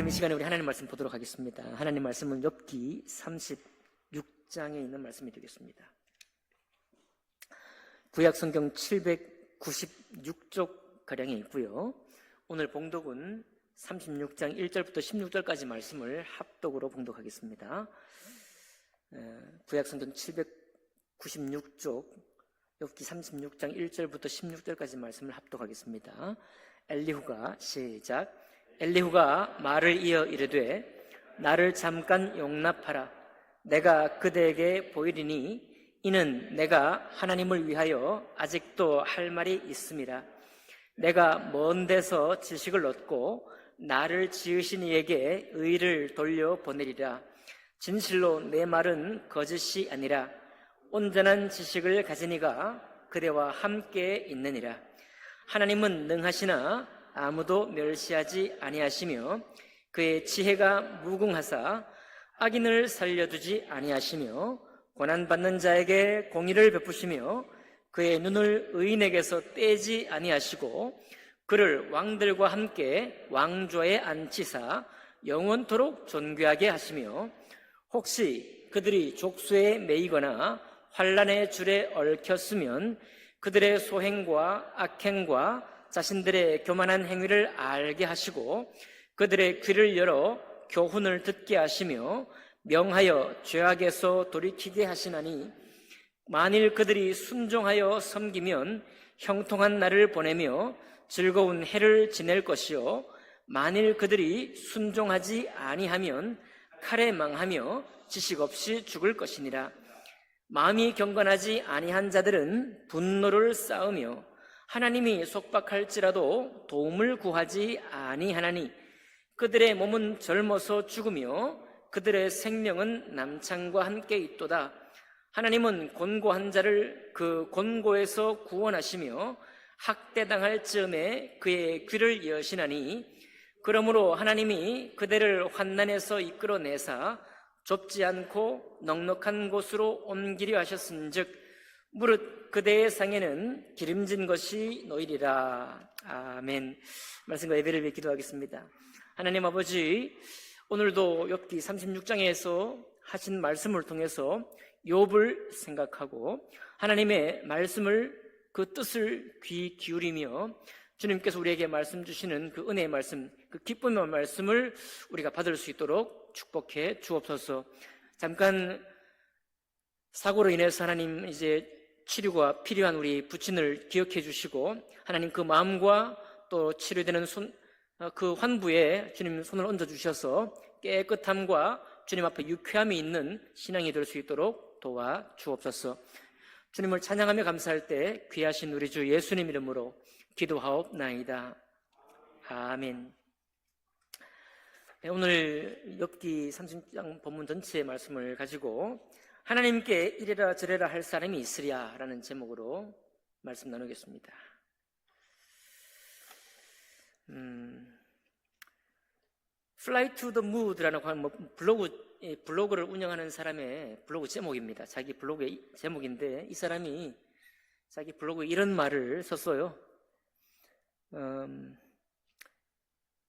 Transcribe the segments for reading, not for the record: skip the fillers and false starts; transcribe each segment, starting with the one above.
그럼 이 시간에 우리 하나님 말씀 보도록 하겠습니다. 하나님 말씀은 욥기 36장에 있는 말씀이 되겠습니다. 구약 성경 796쪽 가량에 있고요. 오늘 봉독은 36장 1절부터 16절까지 말씀을 합독으로 봉독하겠습니다. 구약 성경 796쪽 욥기 36장 1절부터 16절까지 말씀을 합독하겠습니다. 엘리후가 시작. 엘리후가 말을 이어 이르되 나를 잠깐 용납하라. 내가 그대에게 보이리니 이는 내가 하나님을 위하여 아직도 할 말이 있음이라. 내가 먼 데서 지식을 얻고 나를 지으신 이에게 의를 돌려보내리라. 진실로 내 말은 거짓이 아니라 온전한 지식을 가진 이가 그대와 함께 있느니라. 하나님은 능하시나 아무도 멸시하지 아니하시며 그의 지혜가 무궁하사 악인을 살려두지 아니하시며 고난받는 자에게 공의를 베푸시며 그의 눈을 의인에게서 떼지 아니하시고 그를 왕들과 함께 왕좌에 앉히사 영원토록 존귀하게 하시며 혹시 그들이 족쇄에 매이거나 환난의 줄에 얽혔으면 그들의 소행과 악행과 자신들의 교만한 행위를 알게 하시고 그들의 귀를 열어 교훈을 듣게 하시며 명하여 죄악에서 돌이키게 하시나니 만일 그들이 순종하여 섬기면 형통한 날을 보내며 즐거운 해를 지낼 것이요 만일 그들이 순종하지 아니하면 칼에 망하며 지식 없이 죽을 것이니라. 마음이 경건하지 아니한 자들은 분노를 쌓으며 하나님이 속박할지라도 도움을 구하지 아니하나니 그들의 몸은 젊어서 죽으며 그들의 생명은 남창과 함께 있도다. 하나님은 곤고한 자를 그 곤고에서 구원하시며 학대당할 즈음에 그의 귀를 여시나니 그러므로 하나님이 그대를 환난에서 이끌어내사 좁지 않고 넉넉한 곳으로 옮기려 하셨은즉 무릇 그대의 상에는 기름진 것이 놓이리라. 아멘. 말씀과 예배를 위해 기도하겠습니다. 하나님 아버지, 오늘도 욥기 36장에서 하신 말씀을 통해서 욥을 생각하고 하나님의 말씀을 그 뜻을 귀 기울이며 주님께서 우리에게 말씀 주시는 그 은혜의 말씀, 그 기쁨의 말씀을 우리가 받을 수 있도록 축복해 주옵소서. 잠깐 사고로 인해서 하나님 이제 치료가 필요한 우리 부친을 기억해 주시고 하나님 그 마음과 또 치료되는 그 환부에 주님 손을 얹어 주셔서 깨끗함과 주님 앞에 유쾌함이 있는 신앙이 될 수 있도록 도와 주옵소서. 주님을 찬양하며 감사할 때 귀하신 우리 주 예수님 이름으로 기도하옵나이다. 아멘. 오늘 욥기 30장 본문 전체의 말씀을 가지고 하나님께 이래라 저래라 할 사람이 있으랴 라는 제목으로 말씀 나누겠습니다. Fly to the Mood라는 블로그를 운영하는 사람의 블로그 제목입니다. 자기 블로그의 제목인데 이 사람이 자기 블로그에 이런 말을 썼어요.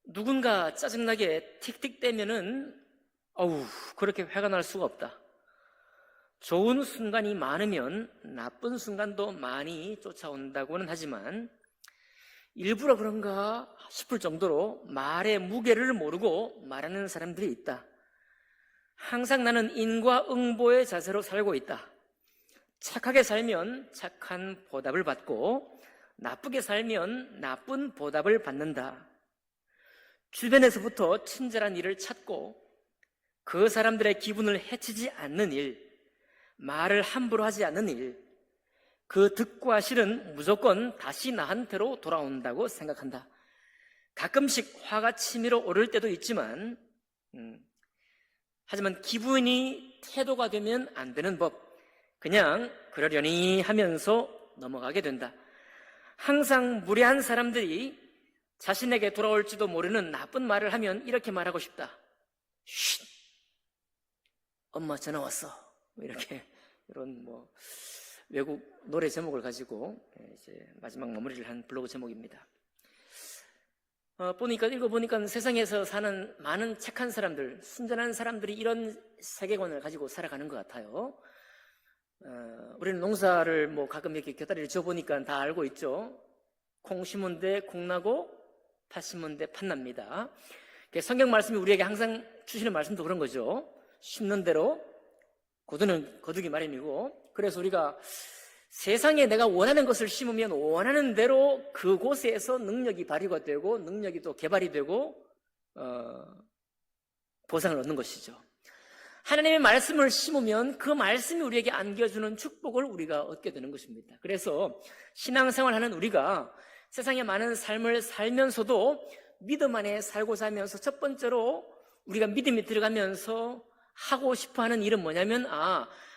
누군가 짜증나게 틱틱대면은 그렇게 화가 날 수가 없다. 좋은 순간이 많으면 나쁜 순간도 많이 쫓아온다고는 하지만 일부러 그런가 싶을 정도로 말의 무게를 모르고 말하는 사람들이 있다. 항상 나는 인과응보의 자세로 살고 있다. 착하게 살면 착한 보답을 받고 나쁘게 살면 나쁜 보답을 받는다. 주변에서부터 친절한 일을 찾고 그 사람들의 기분을 해치지 않는 일, 말을 함부로 하지 않는 일, 그 득과 실은 무조건 다시 나한테로 돌아온다고 생각한다. 가끔씩 화가 치밀어 오를 때도 있지만 하지만 기분이 태도가 되면 안 되는 법, 그냥 그러려니 하면서 넘어가게 된다. 항상 무례한 사람들이 자신에게 돌아올지도 모르는 나쁜 말을 하면 이렇게 말하고 싶다. 쉿! 엄마 전화 왔어. 이렇게 이런 외국 노래 제목을 가지고 이제 마지막 마무리를 한 블로그 제목입니다. 읽어보니까 세상에서 사는 많은 착한 사람들, 순전한 사람들이 이런 세계관을 가지고 살아가는 것 같아요. 우리는 농사를 가끔 이렇게 곁다리를 지어보니까 다 알고 있죠. 콩 심은 데 콩 나고 팥 심은 데 팥 납니다. 성경 말씀이 우리에게 항상 주시는 말씀도 그런 거죠. 심는 대로 거두기 마련이고, 그래서 우리가 세상에 내가 원하는 것을 심으면 원하는 대로 그곳에서 능력이 발휘가 되고 능력이 또 개발이 되고 보상을 얻는 것이죠. 하나님의 말씀을 심으면 그 말씀이 우리에게 안겨주는 축복을 우리가 얻게 되는 것입니다. 그래서 신앙생활하는 우리가 세상에 많은 삶을 살면서도 믿음 안에 살고자 하면서 첫 번째로 우리가 믿음이 들어가면서 하고 싶어하는 일은 뭐냐면,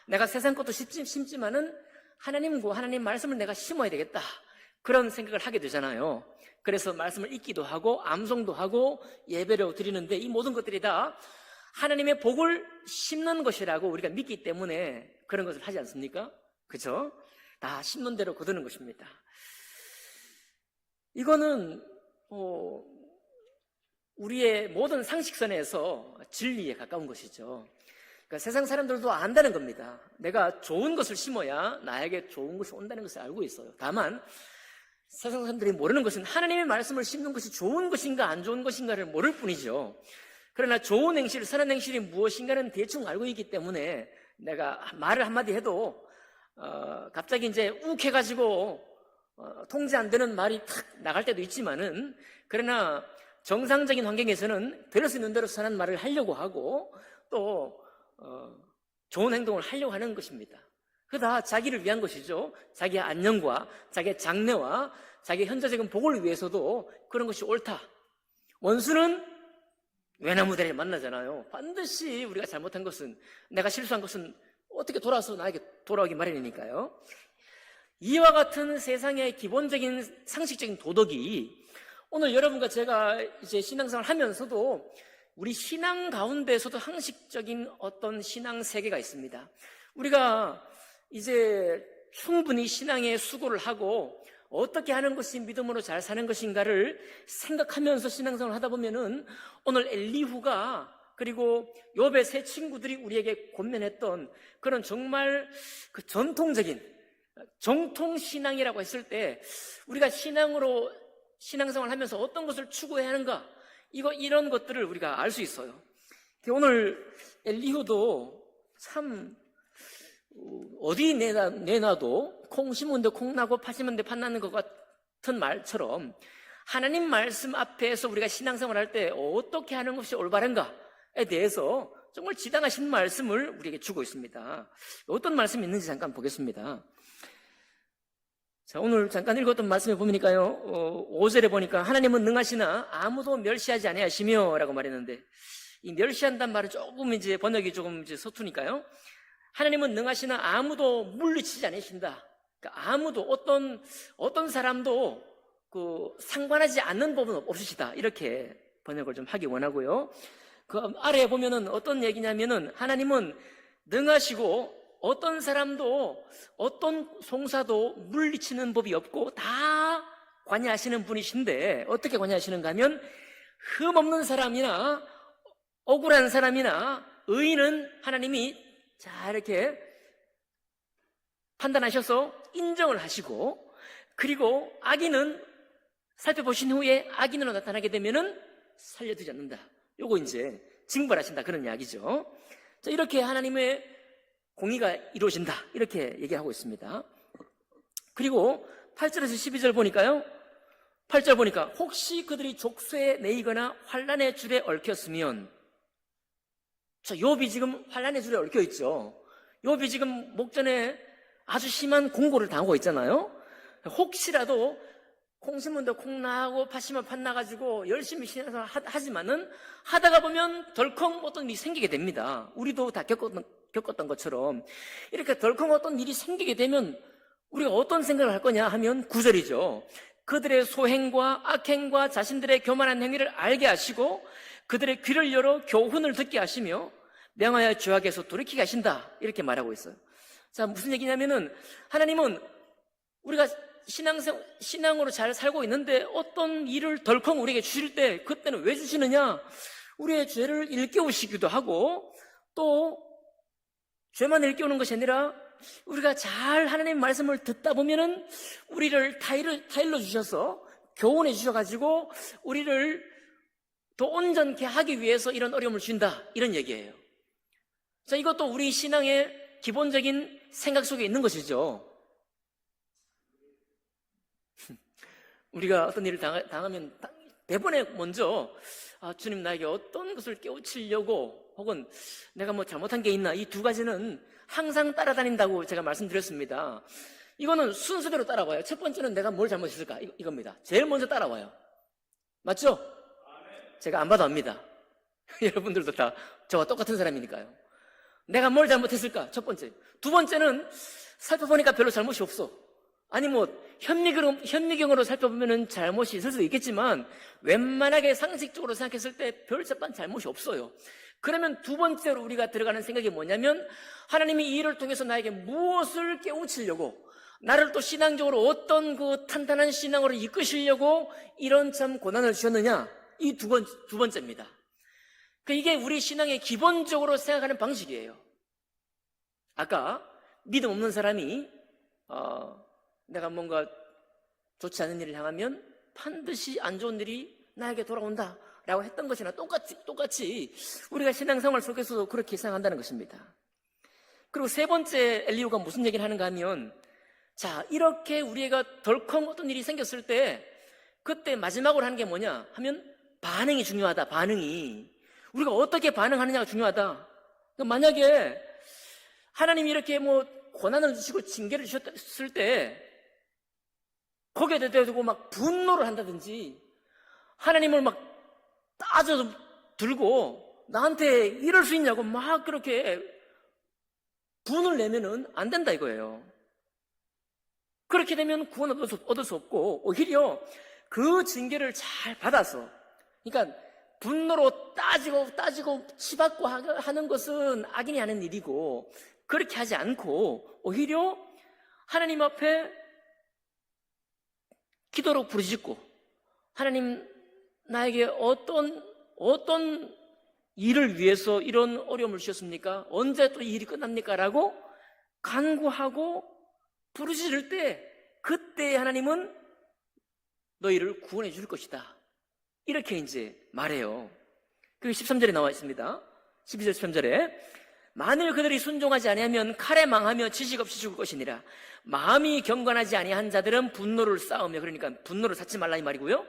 내가 세상 것도 심지만은 하나님과 하나님 말씀을 내가 심어야 되겠다, 그런 생각을 하게 되잖아요. 그래서 말씀을 읽기도 하고 암송도 하고 예배를 드리는데, 이 모든 것들이 다 하나님의 복을 심는 것이라고 우리가 믿기 때문에 그런 것을 하지 않습니까? 그렇죠? 다 심는 대로 거두는 것입니다. 이거는 우리의 모든 상식선에서 진리에 가까운 것이죠. 그러니까 세상 사람들도 안다는 겁니다. 내가 좋은 것을 심어야 나에게 좋은 것이 온다는 것을 알고 있어요. 다만 세상 사람들이 모르는 것은 하나님의 말씀을 심는 것이 좋은 것인가 안 좋은 것인가를 모를 뿐이죠. 그러나 좋은 행실, 선한 행실이 무엇인가는 대충 알고 있기 때문에 내가 말을 한마디 해도 갑자기 이제 욱해가지고 통제 안 되는 말이 탁 나갈 때도 있지만은, 그러나 정상적인 환경에서는 들을 수 있는 대로 선한 말을 하려고 하고 또 좋은 행동을 하려고 하는 것입니다. 그거 다 자기를 위한 것이죠. 자기의 안녕과 자기의 장래와 자기의 현재적인 복을 위해서도 그런 것이 옳다. 원수는 외나무다리를 만나잖아요. 반드시 우리가 잘못한 것은, 내가 실수한 것은 어떻게 돌아서 나에게 돌아오기 마련이니까요. 이와 같은 세상의 기본적인 상식적인 도덕이 오늘 여러분과 제가 이제 신앙생활을 하면서도 우리 신앙 가운데서도 상식적인 어떤 신앙 세계가 있습니다. 우리가 이제 충분히 신앙에 수고를 하고 어떻게 하는 것이 믿음으로 잘 사는 것인가를 생각하면서 신앙생활을 하다 보면은 오늘 엘리후가 그리고 욥의 세 친구들이 우리에게 권면했던 그런 정말 그 전통적인 정통신앙이라고 했을 때 우리가 신앙생활을 하면서 어떤 것을 추구해야 하는가, 이런 것들을 우리가 알 수 있어요. 오늘 엘리후도 참 어디 내놔도 콩 심은 데 콩 나고 팥 심은 데 팥 나는 것 같은 말처럼 하나님 말씀 앞에서 우리가 신앙생활을 할 때 어떻게 하는 것이 올바른가에 대해서 정말 지당하신 말씀을 우리에게 주고 있습니다. 어떤 말씀이 있는지 잠깐 보겠습니다. 자, 오늘 잠깐 읽었던 말씀에 보니까요, 5절에 보니까 하나님은 능하시나 아무도 멸시하지 아니하시며 라고 말했는데, 이 멸시한다는 말은 조금 이제 번역이 조금 이제 서투니까요. 하나님은 능하시나 아무도 물리치지 않으신다. 그러니까 아무도 어떤 사람도 상관하지 않는 법은 없으시다. 이렇게 번역을 좀 하기 원하고요. 그 아래에 보면은 어떤 얘기냐면은 하나님은 능하시고 어떤 사람도 어떤 송사도 물리치는 법이 없고 다 관여하시는 분이신데, 어떻게 관여하시는가 하면 흠없는 사람이나 억울한 사람이나 의인은 하나님이 자 이렇게 판단하셔서 인정을 하시고, 그리고 악인은 살펴보신 후에 악인으로 나타나게 되면은 살려두지 않는다. 요거 이제 징벌하신다, 그런 이야기죠. 자, 이렇게 하나님의 공의가 이루어진다, 이렇게 얘기하고 있습니다. 그리고 8절에서 12절 보니까요, 8절 보니까 혹시 그들이 족쇄에 매이거나 환난의 줄에 얽혔으면, 욥이 지금 환난의 줄에 얽혀 있죠. 욥이 지금 목전에 아주 심한 공고를 당하고 있잖아요. 혹시라도 콩 심은 데 콩 나고 팥 심은 팥 나가지고 열심히 신앙생활 하지만은 하다가 보면 덜컹 어떤 일이 생기게 됩니다. 우리도 다 겪었던 것처럼 이렇게 덜컹 어떤 일이 생기게 되면 우리가 어떤 생각을 할 거냐 하면 9절이죠. 그들의 소행과 악행과 자신들의 교만한 행위를 알게 하시고 그들의 귀를 열어 교훈을 듣게 하시며 명하여 죄악에서 돌이키게 하신다, 이렇게 말하고 있어요. 자, 무슨 얘기냐면은 하나님은 우리가 신앙으로 잘 살고 있는데 어떤 일을 덜컹 우리에게 주실 때 그때는 왜 주시느냐? 우리의 죄를 일깨우시기도 하고 또 죄만 일깨우는 것이 아니라 우리가 잘 하나님의 말씀을 듣다 보면은 우리를 타일러 주셔서 교훈해 주셔가지고 우리를 더 온전케 하기 위해서 이런 어려움을 주신다, 이런 얘기예요. 자, 이것도 우리 신앙의 기본적인 생각 속에 있는 것이죠. 우리가 어떤 일을 당하면 대번에 먼저 주님 나에게 어떤 것을 깨우치려고 혹은 내가 뭐 잘못한 게 있나, 이 두 가지는 항상 따라다닌다고 제가 말씀드렸습니다. 이거는 순서대로 따라와요. 첫 번째는 내가 뭘 잘못했을까, 이겁니다. 제일 먼저 따라와요. 맞죠? 제가 안 봐도 압니다. 여러분들도 다 저와 똑같은 사람이니까요. 내가 뭘 잘못했을까, 첫 번째. 두 번째는 살펴보니까 별로 잘못이 없어. 아니 뭐 현미경으로 살펴보면 잘못이 있을 수도 있겠지만 웬만하게 상식적으로 생각했을 때 별 재반 잘못이 없어요. 그러면 두 번째로 우리가 들어가는 생각이 뭐냐면, 하나님이 이 일을 통해서 나에게 무엇을 깨우치려고, 나를 또 신앙적으로 어떤 그 탄탄한 신앙으로 이끄시려고 이런 참 고난을 주셨느냐, 이 두 번째입니다. 이게 우리 신앙의 기본적으로 생각하는 방식이에요. 아까 믿음 없는 사람이 내가 뭔가 좋지 않은 일을 향하면 반드시 안 좋은 일이 나에게 돌아온다 라고 했던 것이나 똑같이 우리가 신앙생활 속에서도 그렇게 생각한다는 것입니다. 그리고 세 번째 엘리후가 무슨 얘기를 하는가 하면, 자, 이렇게 우리가 덜컹 어떤 일이 생겼을 때 그때 마지막으로 하는 게 뭐냐 하면, 반응이 중요하다. 반응이 우리가 어떻게 반응하느냐가 중요하다. 만약에 하나님이 이렇게 뭐 고난을 주시고 징계를 주셨을 때 거기에 대해서 막 분노를 한다든지, 하나님을 막 따져 들고 나한테 이럴 수 있냐고 막 그렇게 분을 내면은 안 된다 이거예요. 그렇게 되면 구원 얻을 수 없고, 오히려 그 징계를 잘 받아서, 그러니까 분노로 따지고 치받고 하는 것은 악인이 하는 일이고, 그렇게 하지 않고 오히려 하나님 앞에 기도로 부르짖고, 하나님 나에게 어떤 일을 위해서 이런 어려움을 주셨습니까? 언제 또 이 일이 끝납니까? 라고 간구하고 부르짖을 때, 그때 하나님은 너희를 구원해 줄 것이다, 이렇게 이제 말해요. 그 13절에 나와 있습니다. 12절 13절에 만일 그들이 순종하지 아니하면 칼에 망하며 지식 없이 죽을 것이니라. 마음이 경건하지 아니한 자들은 분노를 쌓으며, 그러니까 분노를 쌓지 말라 이 말이고요.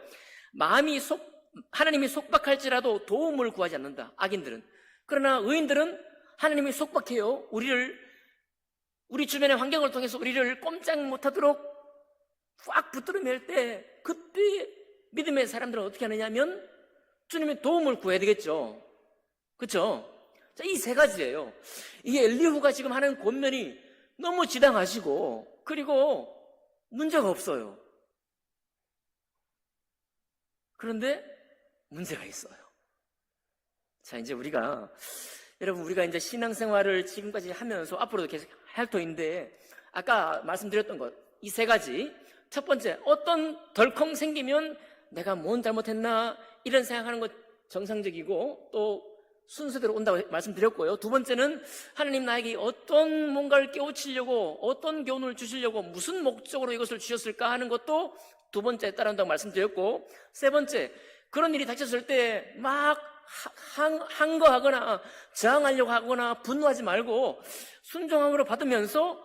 하나님이 속박할지라도 도움을 구하지 않는다, 악인들은. 그러나 의인들은 하나님이 속박해요. 우리 주변의 환경을 통해서 우리를 꼼짝 못하도록 꽉 붙들어 맬 때, 그때 믿음의 사람들은 어떻게 하느냐 하면 주님의 도움을 구해야 되겠죠. 그렇죠? 자, 이 세 가지예요. 이게 엘리후가 지금 하는 권면이 너무 지당하시고, 그리고 문제가 없어요. 그런데 문제가 있어요. 자, 이제 여러분, 우리가 이제 신앙생활을 지금까지 하면서 앞으로도 계속 할 터인데, 아까 말씀드렸던 것, 이 세 가지. 첫 번째, 어떤 덜컹 생기면 내가 뭔 잘못했나, 이런 생각하는 것 정상적이고 또 순서대로 온다고 말씀드렸고요. 두 번째는 하나님 나에게 어떤 뭔가를 깨우치려고, 어떤 교훈을 주시려고, 무슨 목적으로 이것을 주셨을까 하는 것도 두 번째에 따른다고 말씀드렸고, 세 번째, 그런 일이 닥쳤을 때 막 항거하거나 저항하려고 하거나 분노하지 말고 순종함으로 받으면서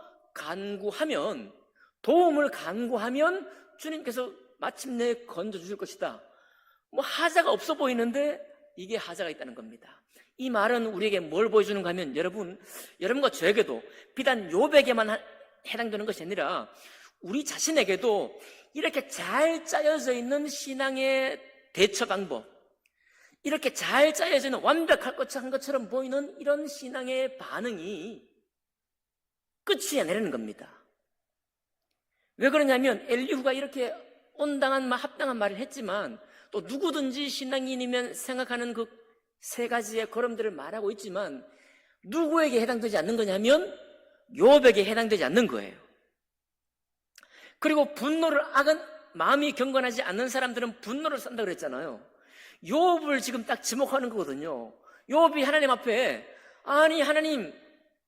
도움을 간구하면 주님께서 마침내 건져주실 것이다. 뭐 하자가 없어 보이는데 이게 하자가 있다는 겁니다. 이 말은 우리에게 뭘 보여주는가 하면, 여러분과 저에게도 비단 욥에게만 해당되는 것이 아니라 우리 자신에게도 이렇게 잘 짜여져 있는 신앙의 대처 방법, 이렇게 잘 짜여져 있는 완벽할 것처럼 보이는 이런 신앙의 반응이 끝이 아니라는 겁니다. 왜 그러냐면 엘리후가 이렇게 온당한 합당한 말을 했지만, 또 누구든지 신앙인이면 생각하는 그 세 가지의 걸음들을 말하고 있지만 누구에게 해당되지 않는 거냐면 욥에게 해당되지 않는 거예요. 그리고 마음이 경건하지 않는 사람들은 분노를 싼다고 그랬잖아요. 욥을 지금 딱 지목하는 거거든요. 욥이 하나님 앞에, 아니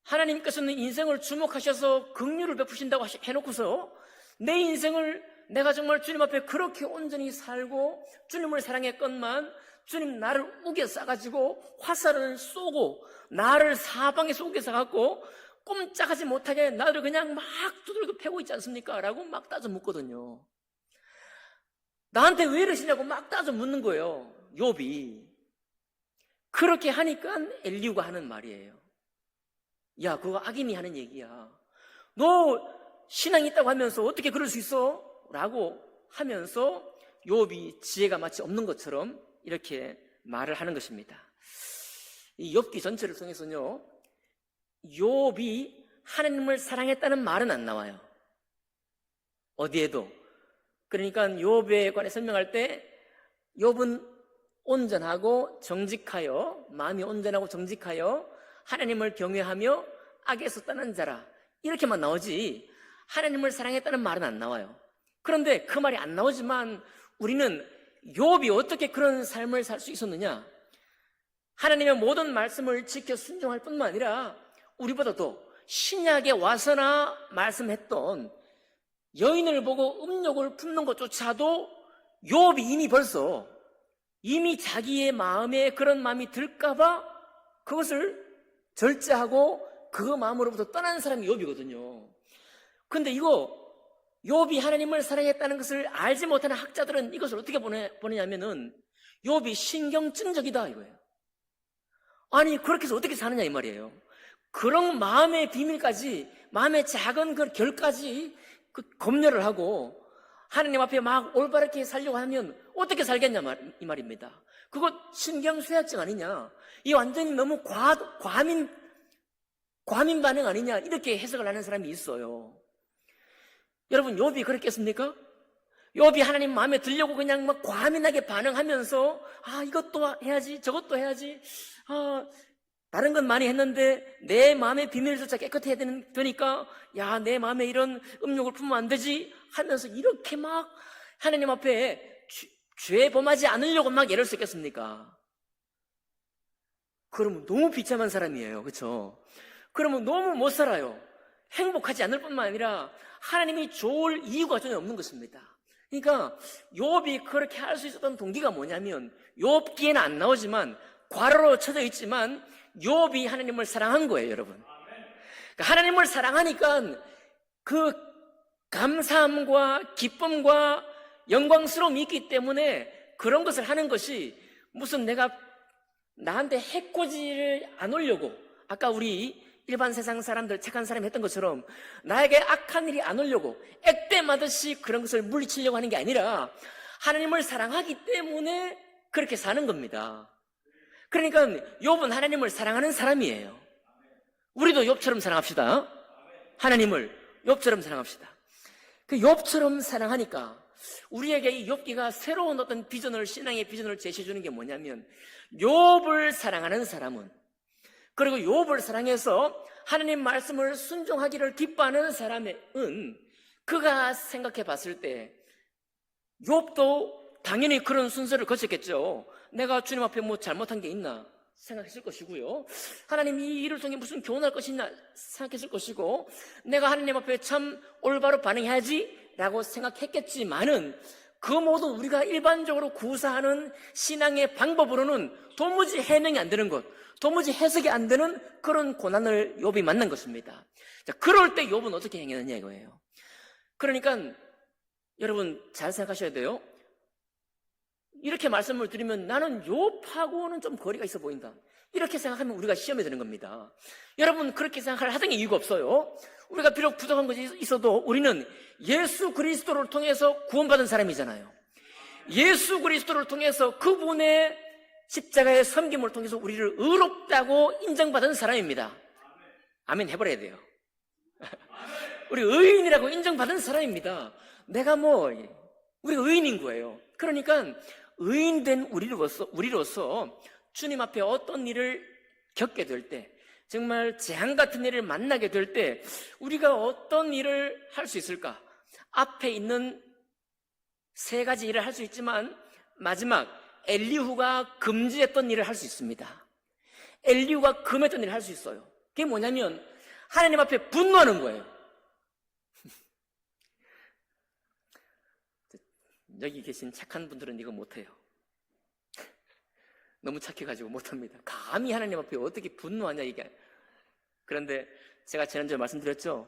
하나님께서는 인생을 주목하셔서 긍휼을 베푸신다고 해놓고서 내 인생을 내가 정말 주님 앞에 그렇게 온전히 살고 주님을 사랑했건만 주님 나를 우겨 싸가지고 화살을 쏘고 나를 사방에서 우겨 싸갖고 꼼짝하지 못하게 나를 그냥 막 두들겨 패고 있지 않습니까? 라고 막 따져 묻거든요. 나한테 왜 이러시냐고 막 따져 묻는 거예요, 욥이. 그렇게 하니까 엘리후가 하는 말이에요. 야, 그거 악인이 하는 얘기야. 너 신앙이 있다고 하면서 어떻게 그럴 수 있어? 라고 하면서 욥이 지혜가 마치 없는 것처럼 이렇게 말을 하는 것입니다. 이 욥기 전체를 통해서는요, 욥이 하나님을 사랑했다는 말은 안 나와요. 어디에도. 그러니까 욥에 관해 설명할 때 욥은 온전하고 정직하여, 마음이 온전하고 정직하여 하나님을 경외하며 악에서 떠난 자라, 이렇게만 나오지 하나님을 사랑했다는 말은 안 나와요. 그런데 그 말이 안 나오지만 우리는 욥이 어떻게 그런 삶을 살 수 있었느냐, 하나님의 모든 말씀을 지켜 순종할 뿐만 아니라 우리보다도 신약에 와서나 말씀했던 여인을 보고 음욕을 품는 것조차도 욥이 이미 자기의 마음에 그런 마음이 들까봐 그것을 절제하고 그 마음으로부터 떠난 사람이 욥이거든요. 근데 이거 욥이 하나님을 사랑했다는 것을 알지 못하는 학자들은 이것을 어떻게 보느냐면은 욥이 신경증적이다 이거예요. 아니 그렇게 해서 어떻게 사느냐 이 말이에요. 그런 마음의 비밀까지, 마음의 작은 그 결까지 검열을 하고 하나님 앞에 막 올바르게 살려고 하면 어떻게 살겠냐 이 말입니다. 그거 신경쇠약증 아니냐, 이 완전히 너무 과민 반응 아니냐, 이렇게 해석을 하는 사람이 있어요. 여러분, 욥이 그랬겠습니까? 욥이 하나님 마음에 들려고 그냥 막 과민하게 반응하면서 이것도 해야지 저것도 해야지, 다른 건 많이 했는데 내 마음의 비밀조차 깨끗해야 되니까 야, 내 마음에 이런 음욕을 품으면 안 되지 하면서 이렇게 막 하나님 앞에 죄 범하지 않으려고 막 애를 썼겠습니까? 그러면 너무 비참한 사람이에요. 그렇죠? 그러면 너무 못 살아요. 행복하지 않을 뿐만 아니라 하나님이 좋을 이유가 전혀 없는 것입니다. 그러니까 욥이 그렇게 할 수 있었던 동기가 뭐냐면, 욥기에는 안 나오지만 괄호로 쳐져 있지만 욥이 하나님을 사랑한 거예요, 여러분. 그러니까 하나님을 사랑하니까 그 감사함과 기쁨과 영광스러움이 있기 때문에 그런 것을 하는 것이, 무슨 내가 나한테 해코지를 안 오려고, 아까 우리 일반 세상 사람들, 착한 사람이 했던 것처럼 나에게 악한 일이 안 오려고 액땜하듯이 그런 것을 물리치려고 하는 게 아니라 하나님을 사랑하기 때문에 그렇게 사는 겁니다. 그러니까 욥은 하나님을 사랑하는 사람이에요. 우리도 욥처럼 사랑합시다. 하나님을 욥처럼 사랑합시다. 그 욥처럼 사랑하니까 우리에게 이 욥기가 새로운 어떤 비전을, 신앙의 비전을 제시해 주는 게 뭐냐면, 욥을 사랑하는 사람은, 그리고 욥을 사랑해서 하나님 말씀을 순종하기를 기뻐하는 사람은, 그가 생각해 봤을 때 욥도 당연히 그런 순서를 거쳤겠죠. 내가 주님 앞에 뭐 잘못한 게 있나 생각했을 것이고요, 하나님 이 일을 통해 무슨 교훈할 것이 있나 생각했을 것이고, 내가 하나님 앞에 참 올바로 반응해야지 라고 생각했겠지만은, 그 모든 우리가 일반적으로 구사하는 신앙의 방법으로는 도무지 해명이 안 되는 것, 도무지 해석이 안 되는 그런 고난을 욥이 만난 것입니다. 자, 그럴 때 욥은 어떻게 행했느냐 이거예요. 그러니까 여러분 잘 생각하셔야 돼요. 이렇게 말씀을 드리면 나는 욥하고는 좀 거리가 있어 보인다, 이렇게 생각하면 우리가 시험에 드는 겁니다. 여러분 그렇게 생각할 하등의 이유가 없어요. 우리가 비록 부족한 것이 있어도 우리는 예수 그리스도를 통해서 구원받은 사람이잖아요. 예수 그리스도를 통해서 그분의 십자가의 섬김을 통해서 우리를 의롭다고 인정받은 사람입니다. 아멘 해버려야 돼요. 우리 의인이라고 인정받은 사람입니다. 우리가 의인인 거예요. 그러니까 의인된 우리로서 주님 앞에 어떤 일을 겪게 될 때, 정말 재앙 같은 일을 만나게 될 때 우리가 어떤 일을 할 수 있을까? 앞에 있는 세 가지 일을 할 수 있지만 마지막 엘리후가 금지했던 일을 할 수 있습니다. 엘리후가 금했던 일을 할 수 있어요. 그게 뭐냐면 하나님 앞에 분노하는 거예요. 여기 계신 착한 분들은 이거 못해요. 너무 착해가지고 못합니다. 감히 하나님 앞에 어떻게 분노하냐 이게. 그런데 제가 지난주에 말씀드렸죠.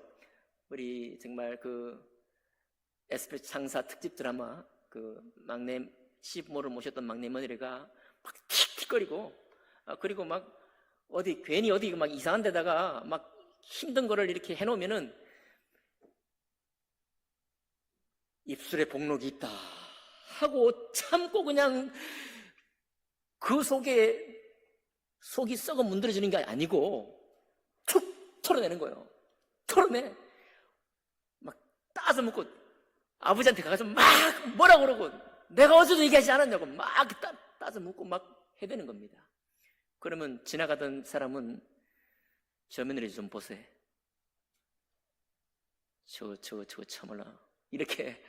우리 정말 그 에스프레소 창사 특집 드라마 그 막내 시부모를 모셨던 막내 며느리가 막 틱틱거리고 그리고 막 어디 괜히 어디 막 이상한 데다가 막 힘든 거를 이렇게 해놓으면은 입술에 복록이 있다 하고 참고 그냥 그 속에 속이 썩어 문드러지는 게 아니고 툭 털어내는 거예요. 털어내. 막 따서 묻고 아버지한테 가서 막 뭐라고 그러고 내가 어제도 얘기하지 않았냐고 막 따서 묻고 막 해대는 겁니다. 그러면 지나가던 사람은 저 며느리 좀 보세요. 저거 참을라. 이렇게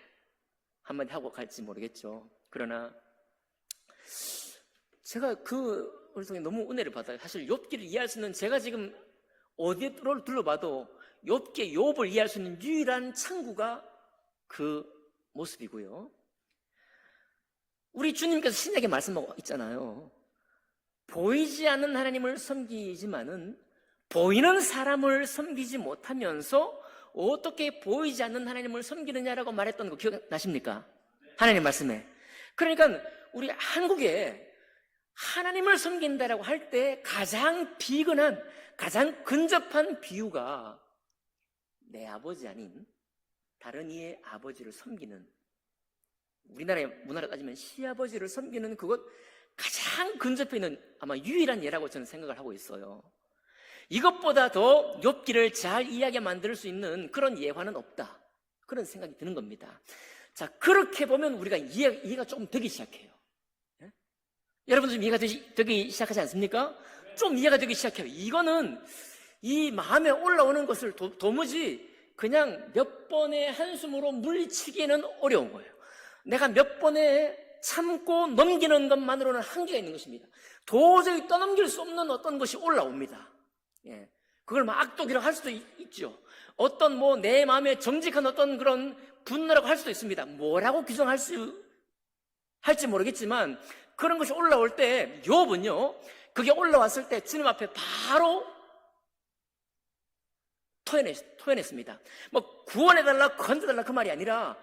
한마디 하고 갈지 모르겠죠. 그러나 제가 그 통해 너무 은혜를 받아요. 사실 욥기를 이해할 수 있는 제가 지금 어디에 둘러봐도 욥을 이해할 수 있는 유일한 창구가 그 모습이고요. 우리 주님께서 신약에 말씀하고 있잖아요. 보이지 않는 하나님을 섬기지만은 보이는 사람을 섬기지 못하면서 어떻게 보이지 않는 하나님을 섬기느냐라고 말했던 거 기억나십니까? 하나님 말씀에. 그러니까 우리 한국에 하나님을 섬긴다라고 할 때 가장 비근한, 가장 근접한 비유가 내 아버지 아닌 다른 이의 아버지를 섬기는, 우리나라의 문화로 따지면 시아버지를 섬기는 그것 가장 근접해 있는 아마 유일한 예라고 저는 생각을 하고 있어요. 이것보다 더 욥기를 잘 이해하게 만들 수 있는 그런 예화는 없다, 그런 생각이 드는 겁니다. 자, 그렇게 보면 우리가 이해가 조금 되기 시작해요. 예? 여러분도 좀 이해가 되기 시작하지 않습니까? 좀 이해가 되기 시작해요. 이거는 이 마음에 올라오는 것을 도무지 그냥 몇 번의 한숨으로 물리치기에는 어려운 거예요. 내가 몇 번에 참고 넘기는 것만으로는 한계가 있는 것입니다. 도저히 떠넘길 수 없는 어떤 것이 올라옵니다. 예. 그걸 막 악독이라고 할 수도 있죠. 어떤 내 마음에 정직한 어떤 그런 분노라고 할 수도 있습니다. 뭐라고 할지 모르겠지만 그런 것이 올라올 때 욥은요, 그게 올라왔을 때 주님 앞에 바로 토해냈습니다. 구원해달라, 건져달라 그 말이 아니라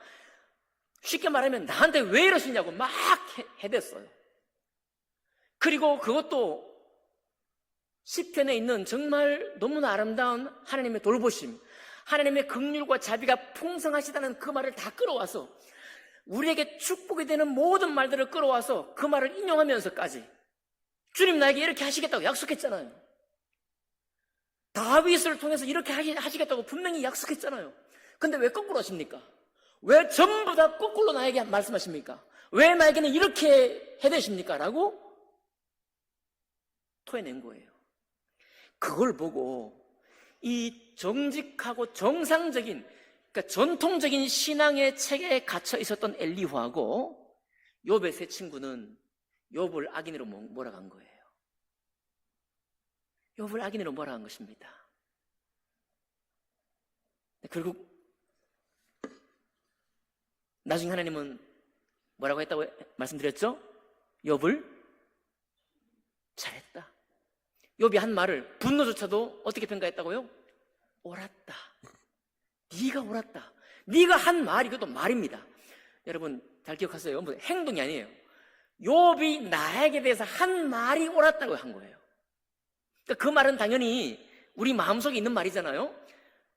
쉽게 말하면 나한테 왜 이러시냐고 막 해댔어요. 그리고 그것도 시편에 있는 정말 너무나 아름다운 하나님의 돌보심, 하나님의 긍휼과 자비가 풍성하시다는 그 말을 다 끌어와서 우리에게 축복이 되는 모든 말들을 끌어와서 그 말을 인용하면서까지 주님 나에게 이렇게 하시겠다고 약속했잖아요. 다윗을 통해서 이렇게 하시겠다고 분명히 약속했잖아요. 근데 왜 거꾸로 하십니까? 왜 전부 다 거꾸로 나에게 말씀하십니까? 왜 나에게는 이렇게 해대십니까? 라고 토해낸 거예요. 그걸 보고 이 정직하고 정상적인, 그러니까 전통적인 신앙의 체계에 갇혀 있었던 엘리후하고 욥의 세 친구는 욥을 악인으로 몰아간 거예요. 욥을 악인으로 몰아간 것입니다. 결국 나중에 하나님은 뭐라고 했다고 말씀드렸죠? 욥을 잘했다. 욥이 한 말을 분노조차도 어떻게 평가했다고요? 옳았다. 네가 옳았다. 네가 한 말이 그것도 말입니다. 여러분 잘 기억하세요. 행동이 아니에요. 욥이 나에게 대해서 한 말이 옳았다고 한 거예요. 그러니까 그 말은 당연히 우리 마음속에 있는 말이잖아요.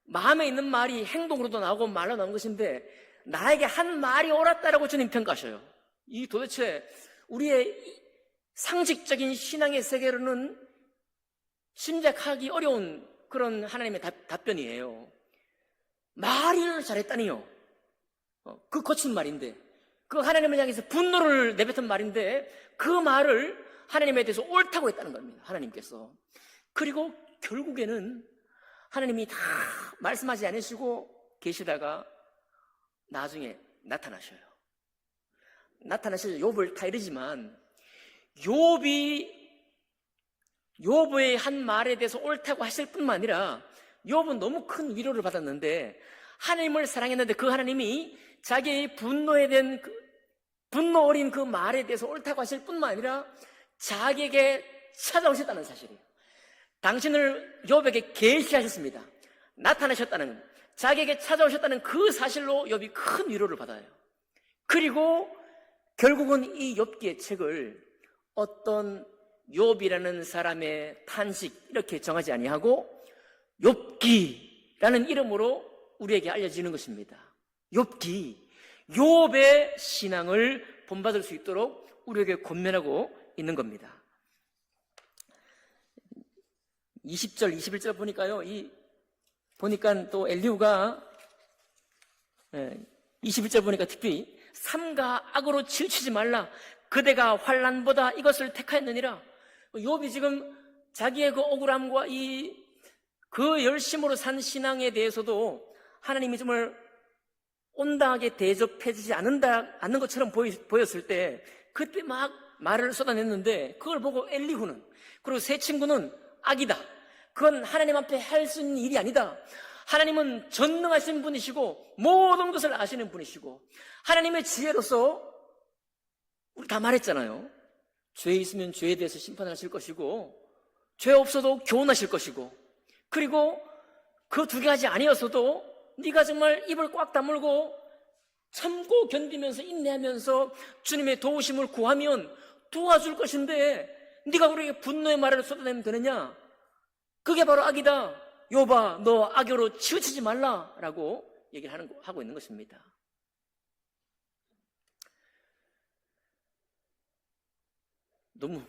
마음에 있는 말이 행동으로도 나오고 말로 나오는 것인데 나에게 한 말이 옳았다라고 주님 평가하셔요. 이 도대체 우리의 상식적인 신앙의 세계로는 심작하기 어려운 그런 하나님의 답변이에요. 말을 잘했다니요. 그 거친 말인데, 그 하나님을 향해서 분노를 내뱉은 말인데 그 말을 하나님에 대해서 옳다고 했다는 겁니다. 하나님께서. 그리고 결국에는 하나님이 다 말씀하지 않으시고 계시다가 나중에 나타나셔요. 나타나셔서 욥을 타이르지만 욥의 한 말에 대해서 옳다고 하실 뿐만 아니라 욥은 너무 큰 위로를 받았는데 하나님을 사랑했는데 그 하나님이 자기의 분노 어린 그 말에 대해서 옳다고 하실 뿐만 아니라 자기에게 찾아오셨다는 사실이에요. 당신을 욥에게 계시하셨습니다. 나타나셨다는, 자기에게 찾아오셨다는 그 사실로 욥이 큰 위로를 받아요. 그리고 결국은 이 욥기의 책을 어떤 욥이라는 사람의 탄식 이렇게 정하지 아니하고 욥기라는 이름으로 우리에게 알려지는 것입니다. 욥기, 욥의 신앙을 본받을 수 있도록 우리에게 권면하고 있는 겁니다. 20절, 21절 보니까요, 보니까 또 엘리후가 21절 보니까 특별히 삼가 악으로 치우치지 말라. 그대가 환난보다 이것을 택하였느니라. 욥이 지금 자기의 그 억울함과 그 열심으로 산 신앙에 대해서도 하나님이 정말 온당하게 대접해주지 않는 것처럼 보였을 때 그때 막 말을 쏟아냈는데 그걸 보고 엘리후는, 그리고 세 친구는 악이다. 그건 하나님 앞에 할 수 있는 일이 아니다. 하나님은 전능하신 분이시고 모든 것을 아시는 분이시고 하나님의 지혜로서 우리 다 말했잖아요. 죄 있으면 죄에 대해서 심판하실 것이고 죄 없어도 교훈하실 것이고, 그리고 그 두 가지 아니었어도 네가 정말 입을 꽉 다물고 참고 견디면서 인내하면서 주님의 도우심을 구하면 도와줄 것인데 네가 우리에게 분노의 말을 쏟아내면 되느냐? 그게 바로 악이다. 욥아, 너 악으로 치우치지 말라라고 얘기를 하고 있는 것입니다. 너무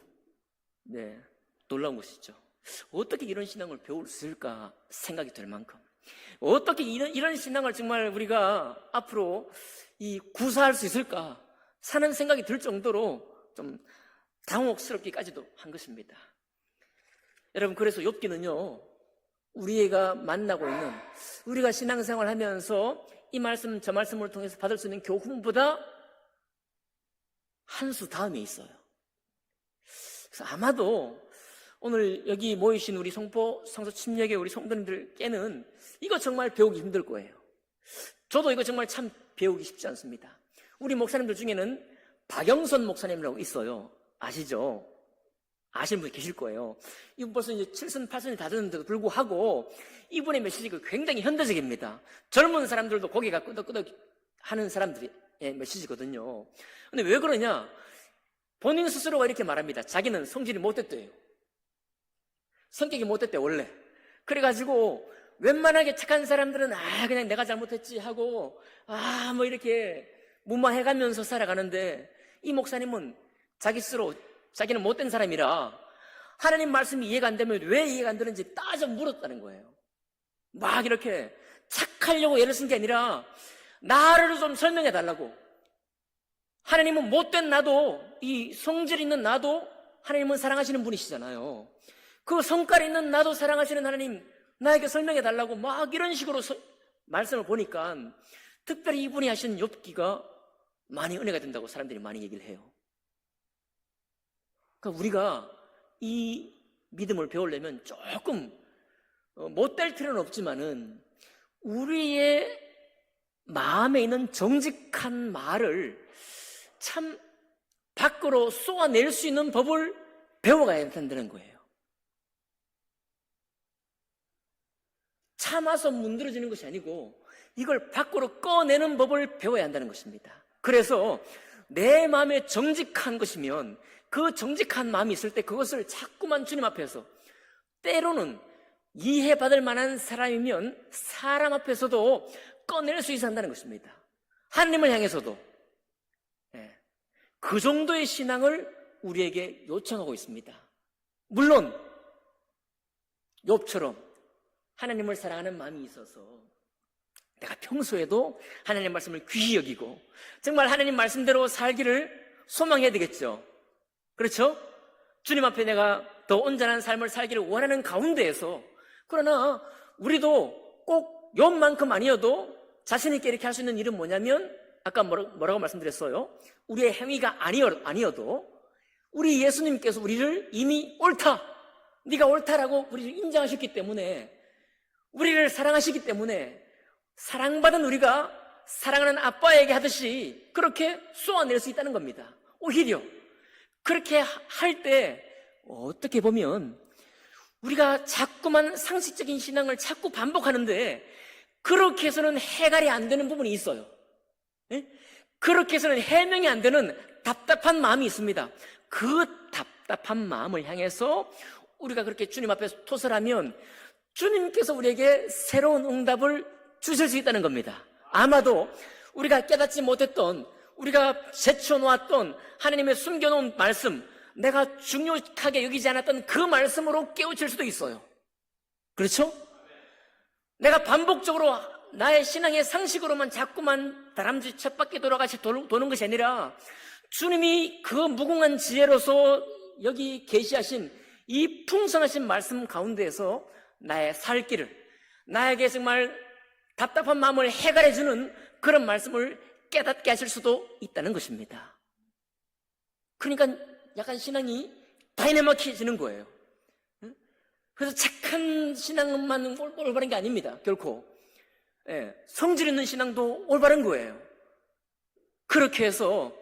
놀라운 것이죠. 어떻게 이런 신앙을 배울 수 있을까 생각이 될 만큼, 어떻게 이런 신앙을 정말 우리가 앞으로 구사할 수 있을까 사는 생각이 들 정도로 좀 당혹스럽기까지도 한 것입니다. 여러분, 그래서 욥기는요, 우리가 만나고 있는, 우리가 신앙생활 하면서 이 말씀 저 말씀을 통해서 받을 수 있는 교훈보다 한 수 다음에 있어요. 그래서 아마도 오늘 여기 모이신 우리 성포 성서 침략의 우리 성도님들께는 이거 정말 배우기 힘들 거예요. 저도 이거 정말 참 배우기 쉽지 않습니다. 우리 목사님들 중에는 박영선 목사님이라고 있어요. 아시죠? 아시는 분 계실 거예요. 이분 벌써 이제 7선, 8선이 다 됐는데도 불구하고 이분의 메시지가 굉장히 현대적입니다. 젊은 사람들도 고개가 끄덕끄덕 하는 사람들의 메시지거든요. 근데 왜 그러냐? 본인 스스로가 이렇게 말합니다. 자기는 성질이 못됐대요. 성격이 못됐대, 원래. 그래가지고 웬만하게 착한 사람들은 그냥 내가 잘못했지 하고 뭐 이렇게 무마해가면서 살아가는데, 이 목사님은 자기 스스로 자기는 못된 사람이라 하나님 말씀이 이해가 안 되면 왜 이해가 안 되는지 따져 물었다는 거예요. 막 이렇게 착하려고 애를 쓴 게 아니라 나를 좀 설명해 달라고. 하나님은 못된 나도, 이 성질 있는 나도 하나님은 사랑하시는 분이시잖아요. 그 성깔 있는 나도 사랑하시는 하나님, 나에게 설명해 달라고 막 이런 식으로 말씀을 보니까 특별히 이분이 하신 욥기가 많이 은혜가 된다고 사람들이 많이 얘기를 해요. 그러니까 우리가 이 믿음을 배우려면 조금 못될 필요는 없지만은 우리의 마음에 있는 정직한 말을 참 밖으로 쏘아낼 수 있는 법을 배워가야 된다는 거예요. 참아서 문드러지는 것이 아니고 이걸 밖으로 꺼내는 법을 배워야 한다는 것입니다. 그래서 내 마음에 정직한 것이면 그 정직한 마음이 있을 때 그것을 자꾸만 주님 앞에서, 때로는 이해받을 만한 사람이면 사람 앞에서도 꺼낼 수 있어야 한다는 것입니다. 하나님을 향해서도. 그 정도의 신앙을 우리에게 요청하고 있습니다. 물론 욥처럼 하나님을 사랑하는 마음이 있어서 내가 평소에도 하나님 말씀을 귀히 여기고 정말 하나님 말씀대로 살기를 소망해야 되겠죠. 그렇죠? 주님 앞에 내가 더 온전한 삶을 살기를 원하는 가운데에서, 그러나 우리도 꼭 욥만큼 아니어도 자신 있게 이렇게 할 수 있는 일은 뭐냐면 아까 뭐라고 말씀드렸어요? 우리의 행위가 아니어도 우리 예수님께서 우리를 이미 옳다, 네가 옳다라고 우리를 인정하셨기 때문에, 우리를 사랑하시기 때문에 사랑받은 우리가 사랑하는 아빠에게 하듯이 그렇게 쏘아낼 수 있다는 겁니다. 오히려 그렇게 할 때 어떻게 보면 우리가 자꾸만 상식적인 신앙을 자꾸 반복하는데 그렇게 해서는 해결이 안 되는 부분이 있어요. 예? 그렇게 해서는 해명이 안 되는 답답한 마음이 있습니다. 그 답답한 마음을 향해서 우리가 그렇게 주님 앞에서 토설하면 주님께서 우리에게 새로운 응답을 주실 수 있다는 겁니다. 아마도 우리가 깨닫지 못했던, 우리가 제쳐놓았던 하나님의 숨겨놓은 말씀, 내가 중요하게 여기지 않았던 그 말씀으로 깨우칠 수도 있어요. 그렇죠? 내가 반복적으로 나의 신앙의 상식으로만 자꾸만 다람쥐 쳇바퀴 돌아가시 도는 것이 아니라 주님이 그 무궁한 지혜로서 여기 계시하신 이 풍성하신 말씀 가운데에서 나의 살 길을, 나에게 정말 답답한 마음을 해결해주는 그런 말씀을 깨닫게 하실 수도 있다는 것입니다. 그러니까 약간 신앙이 다이내믹해지는 거예요. 그래서 착한 신앙만 올바른 게 아닙니다. 결코. 성질 있는 신앙도 올바른 거예요. 그렇게 해서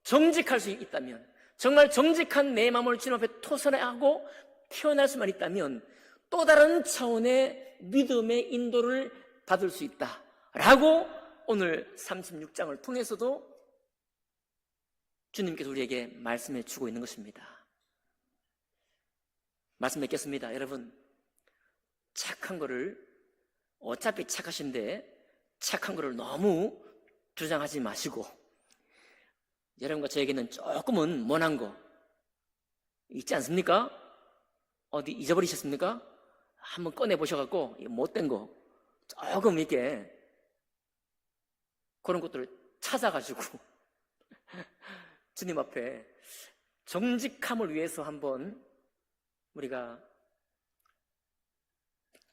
정직할 수 있다면, 정말 정직한 내 마음을 주님 앞에 토설하고 표현할 수만 있다면 또 다른 차원의 믿음의 인도를 받을 수 있다라고 오늘 36장을 통해서도 주님께서 우리에게 말씀해 주고 있는 것입니다. 말씀 맺겠습니다. 여러분, 착한 거를, 어차피 착하신데 착한 거를 너무 주장하지 마시고, 여러분과 저에게는 조금은 못한 거 있지 않습니까? 어디 잊어버리셨습니까? 한번 꺼내보셔갖고 못된 거 조금 이렇게 그런 것들을 찾아가지고 주님 앞에 정직함을 위해서 한번 우리가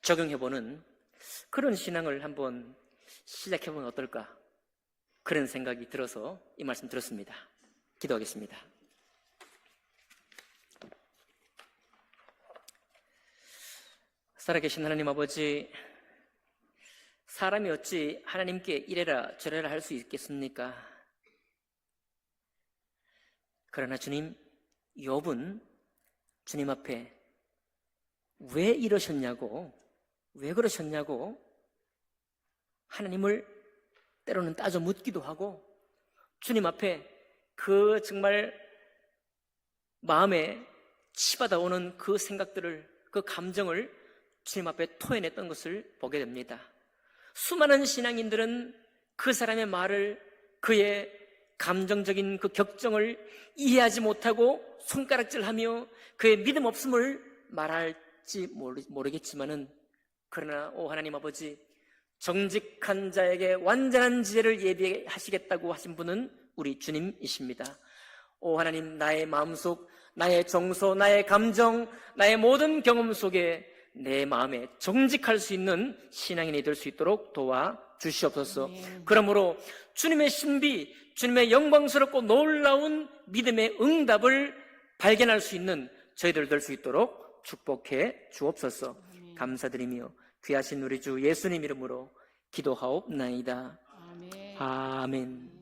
적용해보는 그런 신앙을 한번 시작해보면 어떨까, 그런 생각이 들어서 이 말씀 들었습니다. 기도하겠습니다. 살아계신 하나님 아버지, 사람이 어찌 하나님께 이래라 저래라 할 수 있겠습니까? 그러나 주님, 욥은 주님 앞에 왜 이러셨냐고, 왜 그러셨냐고 하나님을 때로는 따져 묻기도 하고, 주님 앞에 그 정말 마음에 치받아 오는 그 생각들을, 그 감정을 주님 앞에 토해냈던 것을 보게 됩니다. 수많은 신앙인들은 그 사람의 말을, 그의 감정적인 그 격정을 이해하지 못하고 손가락질하며 그의 믿음 없음을 말할지 모르겠지만은, 그러나 오 하나님 아버지, 정직한 자에게 완전한 지혜를 예비하시겠다고 하신 분은 우리 주님이십니다. 오 하나님, 나의 마음속, 나의 정서, 나의 감정, 나의 모든 경험 속에 내 마음에 정직할 수 있는 신앙인이 될 수 있도록 도와주시옵소서. 그러므로 주님의 신비, 주님의 영광스럽고 놀라운 믿음의 응답을 발견할 수 있는 저희들 될 수 있도록 축복해 주옵소서. 감사드리며 귀하신 우리 주 예수님 이름으로 기도하옵나이다. 아멘.